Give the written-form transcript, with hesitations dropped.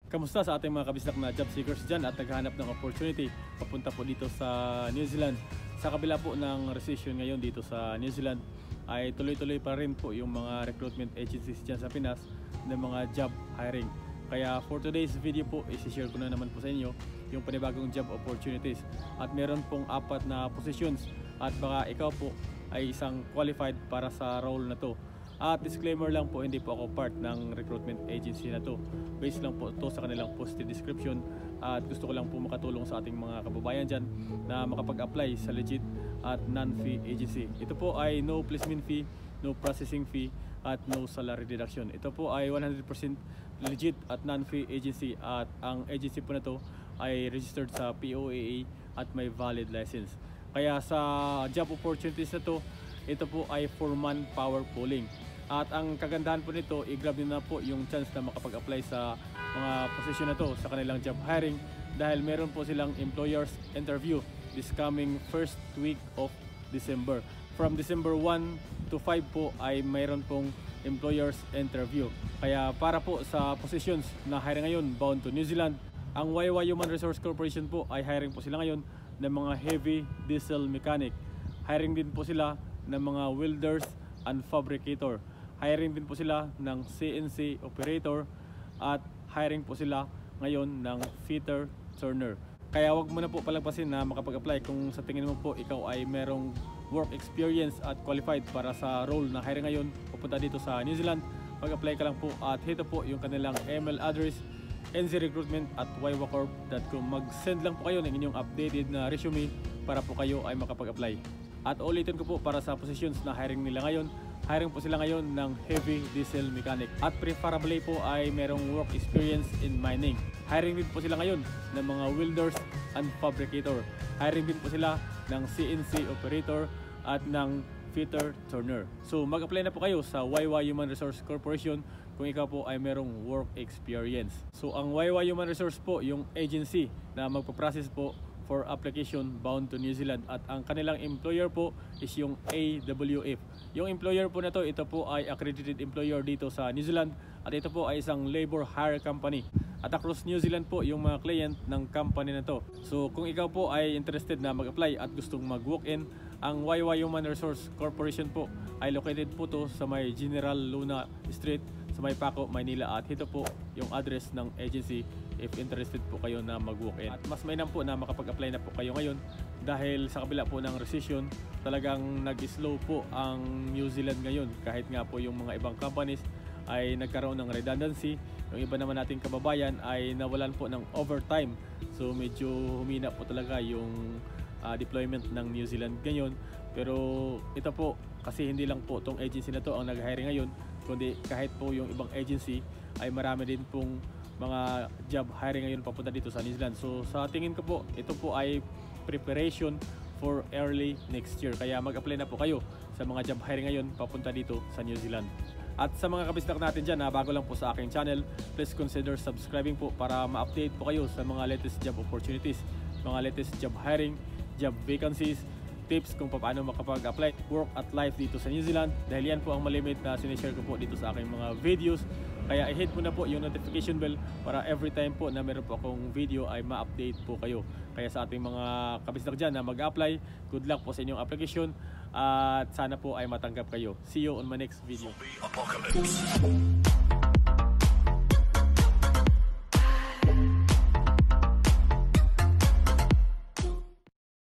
Kamusta sa ating mga kabisdak na job seekers dyan at naghahanap ng opportunity papunta po dito sa New Zealand? Sa kabila po ng recession ngayon dito sa New Zealand ay tuloy-tuloy pa rin po yung mga recruitment agencies dyan sa Pinas ng mga job hiring. Kaya for today's video po, isi-share ko na naman po sa inyo yung panibagong job opportunities. At meron pong 4 na positions at baka ikaw po ay isang qualified para sa role na to. At disclaimer lang po, hindi po ako part ng recruitment agency na to. Based lang po to sa kanilang posted description at gusto ko lang po makatulong sa ating mga kababayan dyan na makapag-apply sa legit at non-fee agency. Ito po ay no placement fee, no processing fee at no salary deduction. Ito po ay 100% legit at non-fee agency at ang agency po na to ay registered sa POAA at may valid license. Kaya sa job opportunities na to, ito po ay for manpower pooling. At ang kagandahan po nito, i-grab nyo na po yung chance na makapag-apply sa mga posisyon na to sa kanilang job hiring dahil meron po silang employers interview this coming first week of December. From December 1 to 5 po ay mayroon pong employers interview. Kaya para po sa positions na hiring ngayon bound to New Zealand, ang YY Human Resource Corporation po ay hiring po sila ngayon ng mga heavy diesel mechanic. Hiring din po sila ng mga welders and fabricator. Hiring din po sila ng CNC operator at hiring po sila ngayon ng fitter turner. Kaya wag mo na po palagpasin na makapag-apply kung sa tingin mo po ikaw ay merong work experience at qualified para sa role na hiring ngayon pupunta dito sa New Zealand. Mag-apply ka lang po at ito po yung kanilang email address nzrecruitment@ywacorp.com. Mag-send lang po kayo ng inyong updated na resume para po kayo ay makapag-apply. At ulitin ko po para sa positions na hiring nila ngayon, hiring po sila ngayon ng heavy diesel mechanic at preferably po ay merong work experience in mining. Hiring din po sila ngayon ng mga welders and fabricator. Hiring din po sila ng CNC operator at ng fitter turner. So mag-apply na po kayo sa YY Human Resource Corporation kung ikaw po ay merong work experience. So ang YY Human Resource po yung agency na magpaprocess po for application bound to New Zealand at ang kanilang employer po is yung AWF. Yung employer po na to, ito po ay accredited employer dito sa New Zealand at ito po ay isang labor hire company. At across New Zealand po yung mga client ng company na to. So kung ikaw po ay interested na mag-apply at gustong mag-walk-in, ang YY Human Resource Corporation po ay located po to sa may General Luna Street sa may Paco, Maynila at ito po yung address ng agency if interested po kayo na mag-walk-in. At mas mainam po na makapag-apply na po kayo ngayon dahil sa kabila po ng recession, talagang nag-slow po ang New Zealand ngayon kahit nga po yung mga ibang companies ay nagkaroon ng redundancy. Yung iba naman nating kababayan ay nawalan po ng overtime. So medyo humina po talaga yung deployment ng New Zealand ngayon. Pero ito po kasi hindi lang po tong agency na to ang nag-hire ngayon, kundi kahit po yung ibang agency ay marami din pong mga job hiring ngayon papunta dito sa New Zealand. So sa tingin ko po, ito po ay preparation for early next year. Kaya mag-apply na po kayo sa mga job hiring ngayon papunta dito sa New Zealand. At sa mga kabisdak natin dyan na bago lang po sa aking channel, please consider subscribing po para ma-update po kayo sa mga latest job opportunities, mga latest job hiring, job vacancies, tips kung paano makapag-apply, work at life dito sa New Zealand. Dahil yan po ang malimit na sinishare ko po dito sa aking mga videos. Kaya i-hit mo na po yung notification bell para every time po na meron po akong video ay ma-update po kayo. Kaya sa ating mga kabisdak dyan na mag-apply, good luck po sa inyong application at sana po ay matanggap kayo. See you on my next video.